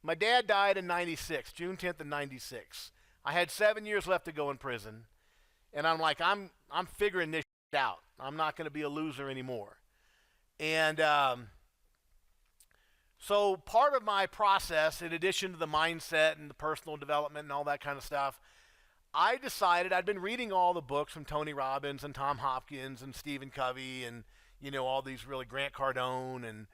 My dad died in 96, June 10th of 96. I had 7 years left to go in prison. And I'm like, I'm figuring this shit out. I'm not going to be a loser anymore. And so part of my process, in addition to the mindset and the personal development and all that kind of stuff, I decided I'd been reading all the books from Tony Robbins and Tom Hopkins and Stephen Covey and, all these really Grant Cardone and,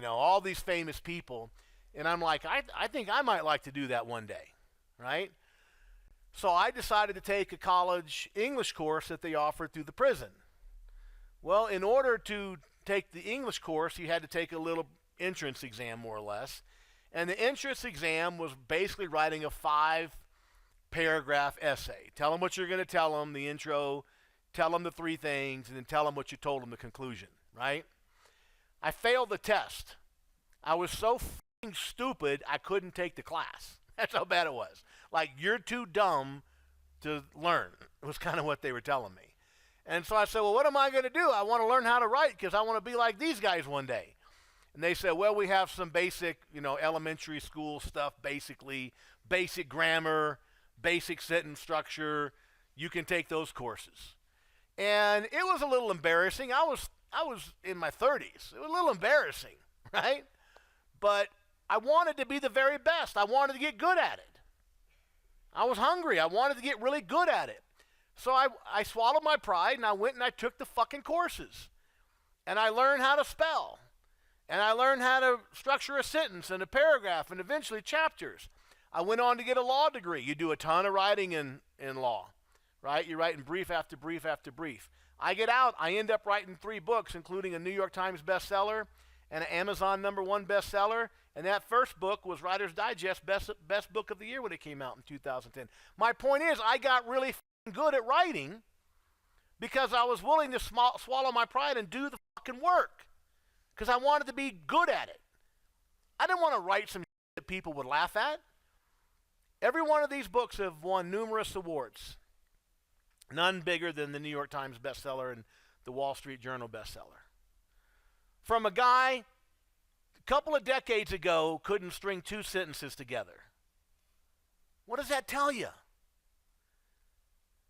all these famous people. And I'm like, I think I might like to do that one day, right? So I decided to take a college English course that they offered through the prison. Well, in order to take the English course, you had to take a little entrance exam, more or less. And the entrance exam was basically writing a 5-paragraph essay. Tell them what you're going to tell them, the intro, tell them the 3 things, and then tell them what you told them, the conclusion, right? I failed the test. I was so f***ing stupid, I couldn't take the class. That's how bad it was. Like, you're too dumb to learn, was kind of what they were telling me. And so I said, well, what am I going to do? I want to learn how to write because I want to be like these guys one day. And they said, well, we have some basic, elementary school stuff, basically, basic grammar, basic sentence structure. You can take those courses. And it was a little embarrassing. I was in my 30s. It was a little embarrassing, right? But I wanted to be the very best. I wanted to get good at it. I was hungry. I wanted to get really good at it. So I swallowed my pride, and I went and I took the fucking courses. And I learned how to spell. And I learned how to structure a sentence and a paragraph and eventually chapters. I went on to get a law degree. You do a ton of writing in law, right? You're writing brief after brief after brief. I get out. I end up writing 3 books, including a New York Times bestseller and an Amazon #1 bestseller. And that first book was Writer's Digest best book of the year when it came out in 2010. My point is, I got really good at writing because I was willing to swallow my pride and do the fucking work because I wanted to be good at it. I didn't want to write some that people would laugh at. Every one of these books have won numerous awards, none bigger than the New York Times bestseller and the Wall Street Journal bestseller. From a guy a couple of decades ago couldn't string 2 sentences together. What does that tell you?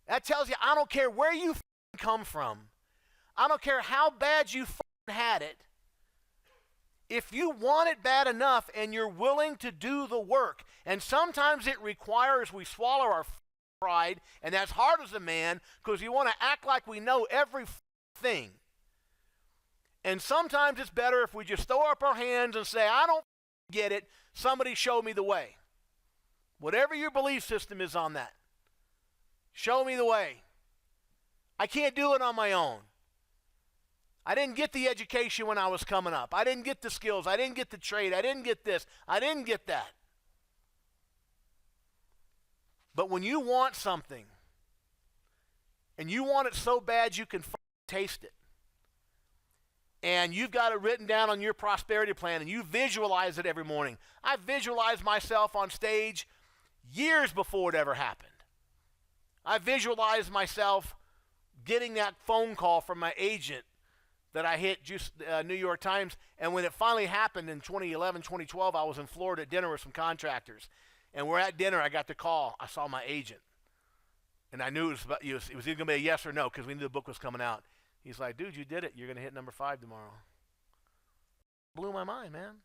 That tells you I don't care where you come from. I don't care how bad you had it. If you want it bad enough and you're willing to do the work, and sometimes it requires we swallow our pride, and that's hard as a man because you want to act like we know every thing. And sometimes it's better if we just throw up our hands and say, I don't get it, somebody show me the way. Whatever your belief system is on that. Show me the way. I can't do it on my own. I didn't get the education when I was coming up. I didn't get the skills. I didn't get the trade. I didn't get this. I didn't get that. But when you want something, and you want it so bad you can taste it, and you've got it written down on your prosperity plan, and you visualize it every morning. I visualized myself on stage years before it ever happened. I visualized myself getting that phone call from my agent that I hit just New York Times, and when it finally happened in 2011, 2012, I was in Florida at dinner with some contractors, and we're at dinner. I got the call. I saw my agent, and I knew it was either going to be a yes or no because we knew the book was coming out. He's like, dude, you did it. You're going to hit #5 tomorrow. Blew my mind, man.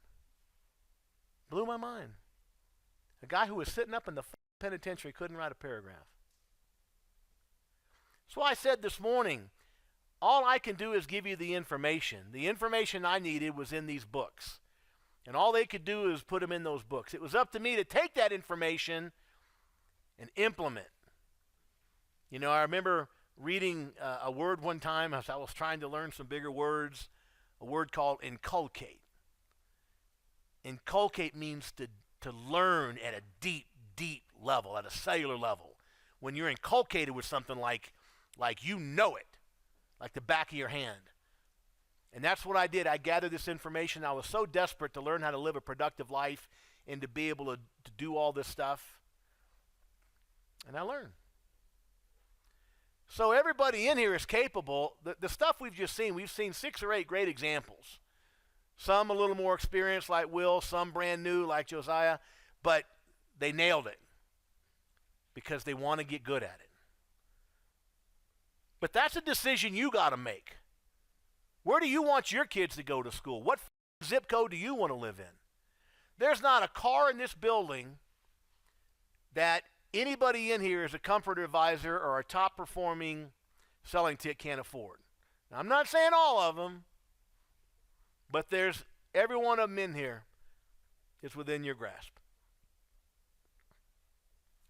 Blew my mind. A guy who was sitting up in the penitentiary couldn't write a paragraph. So I said this morning, all I can do is give you the information. The information I needed was in these books. And all they could do is put them in those books. It was up to me to take that information and implement. I remember reading a word one time as I was trying to learn some bigger words, a word called inculcate. Inculcate means to learn at a deep, deep level, at a cellular level. When you're inculcated with something like you know it, like the back of your hand. And that's what I did. I gathered this information. I was so desperate to learn how to live a productive life and to be able to do all this stuff. And I learned. So everybody in here is capable. The stuff we've just seen, we've seen 6 or 8 great examples. Some a little more experienced like Will, some brand new like Josiah, but they nailed it because they want to get good at it. But that's a decision you got to make. Where do you want your kids to go to school? What zip code do you want to live in? There's not a car in this building that anybody in here is a comfort advisor or a top performing selling tick can't afford. Now, I'm not saying all of them, but there's every one of them in here is within your grasp.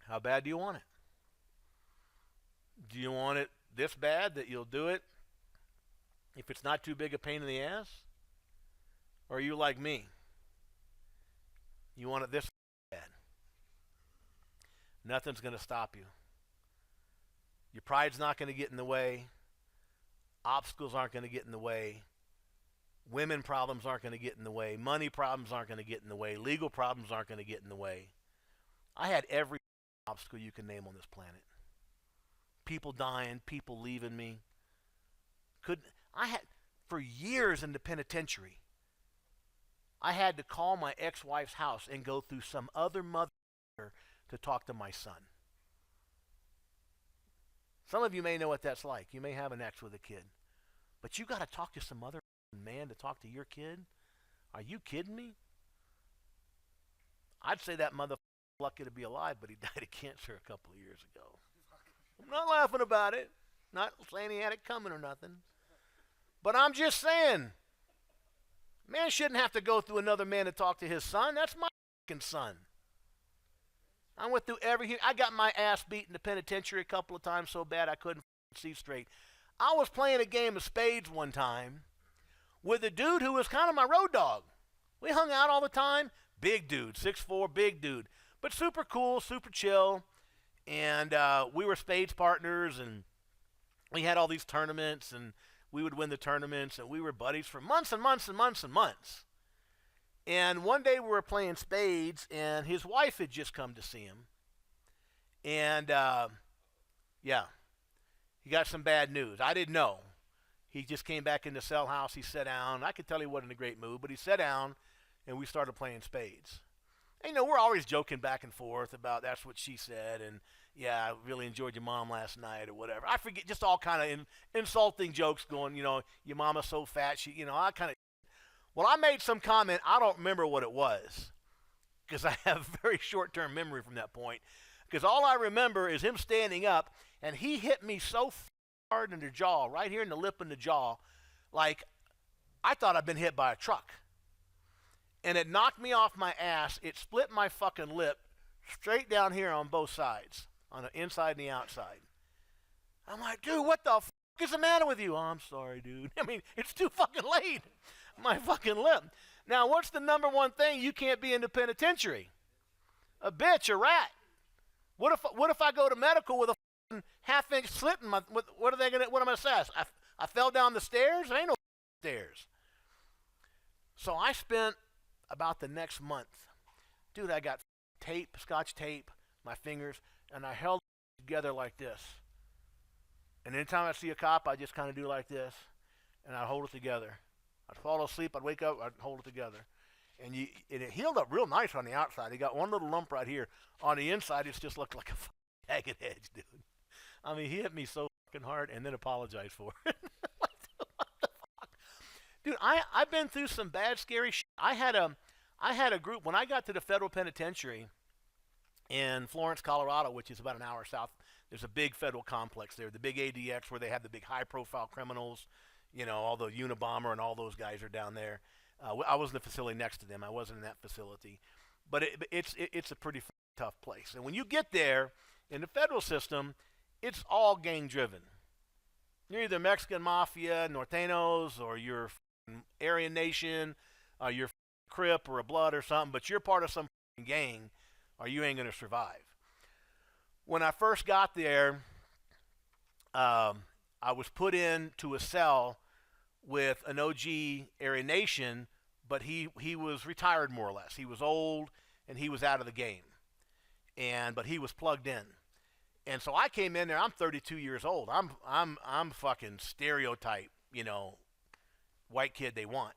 How bad do you want it? Do you want it this bad that you'll do it if it's not too big a pain in the ass? Or are you like me? You want it this bad. Nothing's going to stop you. Your pride's not going to get in the way. Obstacles aren't going to get in the way. Women problems aren't going to get in the way. Money problems aren't going to get in the way. Legal problems aren't going to get in the way. I had every obstacle you can name on this planet. People dying, people leaving me. I had, for years in the penitentiary, I had to call my ex-wife's house and go through some other mother to talk to my son. Some of you may know what that's like. You may have an ex with a kid. But you got to talk to some other man to talk to your kid? Are you kidding me? I'd say that motherfucker lucky to be alive, but he died of cancer a couple of years ago. I'm not laughing about it. Not saying he had it coming or nothing. But I'm just saying, man shouldn't have to go through another man to talk to his son. That's my fucking son. I went through everything. I got my ass beat in the penitentiary a couple of times so bad I couldn't see straight. I was playing a game of spades one time with a dude who was kind of my road dog. We hung out all the time. Big dude, 6'4", big dude. But super cool, super chill. And we were spades partners, and we had all these tournaments, and we would win the tournaments, and we were buddies for months and months and months and months. And one day we were playing spades, and his wife had just come to see him. And, yeah, he got some bad news. I didn't know. He just came back in the cell house. He sat down. I could tell he wasn't in a great mood, but he sat down, and we started playing spades. And, you know, we're always joking back and forth about that's what she said, and, yeah, I really enjoyed your mom last night or whatever. I forget, just all kind of insulting jokes going, you know, your mama's so fat. She, you know, I kind of. Well, I made some comment. I don't remember what it was because I have very short-term memory from that point. Because all I remember is him standing up, and he hit me so hard in the jaw, right here in the lip and the jaw, like I thought I'd been hit by a truck. And it knocked me off my ass. It split my fucking lip straight down here on both sides, on the inside and the outside. I'm like, dude, what the fuck is the matter with you? Oh, I'm sorry, dude. I mean, it's too fucking late. My fucking lip. Now, what's the number one thing you can't be in the penitentiary? A bitch, a rat. What if I go to medical with a half-inch slit in my? What are they gonna? What am I gonna say? I fell down the stairs. There ain't no stairs. So I spent about the next month, dude. I got tape, scotch tape, my fingers, and I held it together like this. And anytime I see a cop, I just kind of do like this, and I hold it together. I'd fall asleep, I'd wake up, I'd hold it together. And it healed up real nice on the outside. He got one little lump right here. On the inside, it just looked like a jagged edge, dude. I mean, he hit me so fucking hard and then apologized for it. what the fuck? Dude, I've been through some bad, scary shit. I had a group, when I got to the federal penitentiary in Florence, Colorado, which is about an hour south, there's a big federal complex there, the big ADX where they have the big high-profile criminals. You know, all the Unabomber and all those guys are down there. I was in the facility next to them. I wasn't in that facility. But it's a pretty tough place. And when you get there, in the federal system, it's all gang-driven. You're either Mexican Mafia, Norteños, or you're Aryan Nation, or you're Crip or a Blood or something, but you're part of some gang, or you ain't going to survive. When I first got there, I was put into a cell with an OG Aryan Nation, but he was retired more or less. He was old and he was out of the game, but he was plugged in. And so I came in there. I'm 32 years old. I'm fucking stereotype, you know, white kid they want.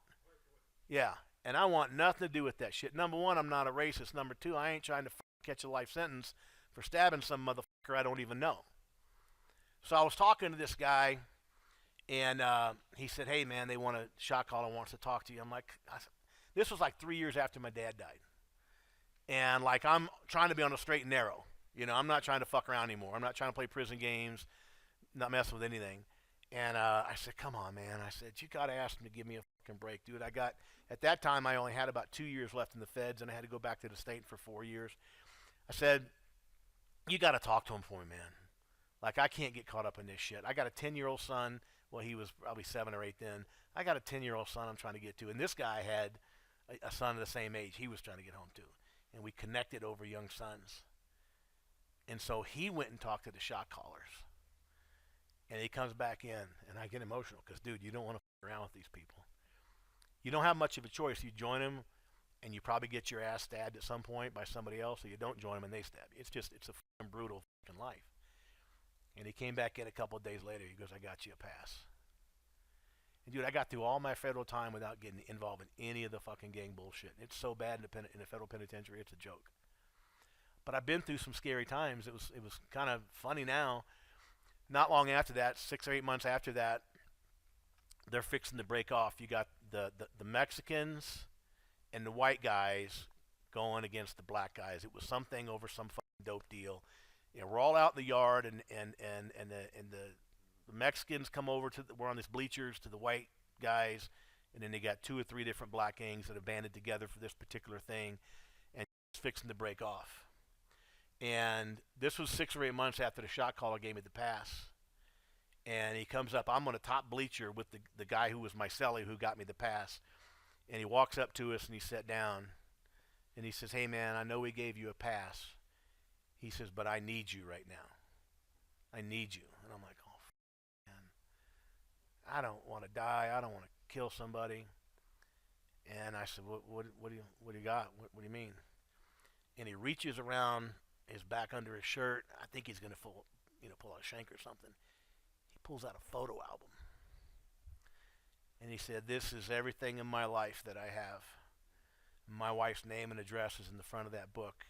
Yeah, and I want nothing to do with that shit. Number one, I'm not a racist. Number two, I ain't trying to catch a life sentence for stabbing some motherfucker I don't even know. So I was talking to this guy, and he said, "Hey, man, they want a shot caller wants to talk to you." I'm like, this was like 3 years after my dad died, and like I'm trying to be on the straight and narrow. I'm not trying to fuck around anymore. I'm not trying to play prison games, not messing with anything. And I said, "Come on, man." I said, "You got to ask him to give me a fucking break, dude. At that time, I only had about 2 years left in the feds, and I had to go back to the state for 4 years." I said, "You got to talk to him for me, man. Like, I can't get caught up in this shit. I got a 10-year-old son. Well, he was probably 7 or 8 then. I got a 10-year-old son I'm trying to get to. And this guy had a son of the same age he was trying to get home to. And we connected over young sons. And so he went and talked to the shot callers. And he comes back in, and I get emotional because, dude, you don't want to fuck around with these people. You don't have much of a choice. You join them, and you probably get your ass stabbed at some point by somebody else, or you don't join them and they stab you. It's a fucking brutal fucking life. And he came back in a couple of days later. He goes, "I got you a pass." And dude, I got through all my federal time without getting involved in any of the fucking gang bullshit. It's so bad in the federal penitentiary, it's a joke. But I've been through some scary times. It was kind of funny now. Not long after that, 6 or 8 months after that, they're fixing to break off. You got the Mexicans and the white guys going against the black guys. It was something over some fucking dope deal. We're all out in the yard, and the Mexicans come over we're on these bleachers to the white guys, and then they got 2 or 3 different black gangs that have banded together for this particular thing, and it's fixing to break off. And this was 6 or 8 months after the shot caller gave me the pass. And he comes up. I'm on a top bleacher with the guy who was my cellie who got me the pass. And he walks up to us and he sat down. And he says, "Hey, man, I know we gave you a pass." He says, "But I need you right now. I need you." And I'm like, "Oh, man. I don't want to die. I don't want to kill somebody." And I said, what do you got? What do you mean?" And he reaches around his back under his shirt. I think he's going to pull out a shank or something. He pulls out a photo album. And he said, "This is everything in my life that I have. My wife's name and address is in the front of that book.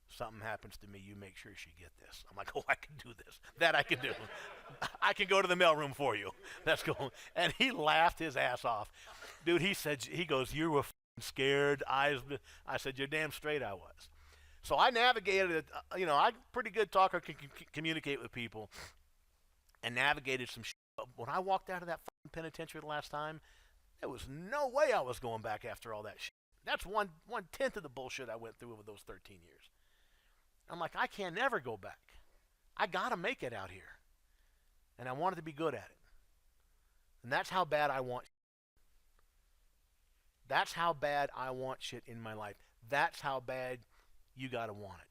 Something happens to me, you make sure she get this." I'm like, "Oh, I can do this. That I can do. I can go to the mailroom for you. Let's go." And he laughed his ass off. Dude, he goes, "You were scared." I said, "You're damn straight I was." So I navigated it. I'm pretty good talker, can communicate with people, and navigated some shit. When I walked out of that fucking penitentiary the last time, there was no way I was going back after all that shit. That's one-tenth of the bullshit I went through over those 13 years. I'm like, I can't never go back. I gotta make it out here, and I wanted to be good at it. And that's how bad I want. That's how bad I want shit in my life. That's how bad you gotta want it.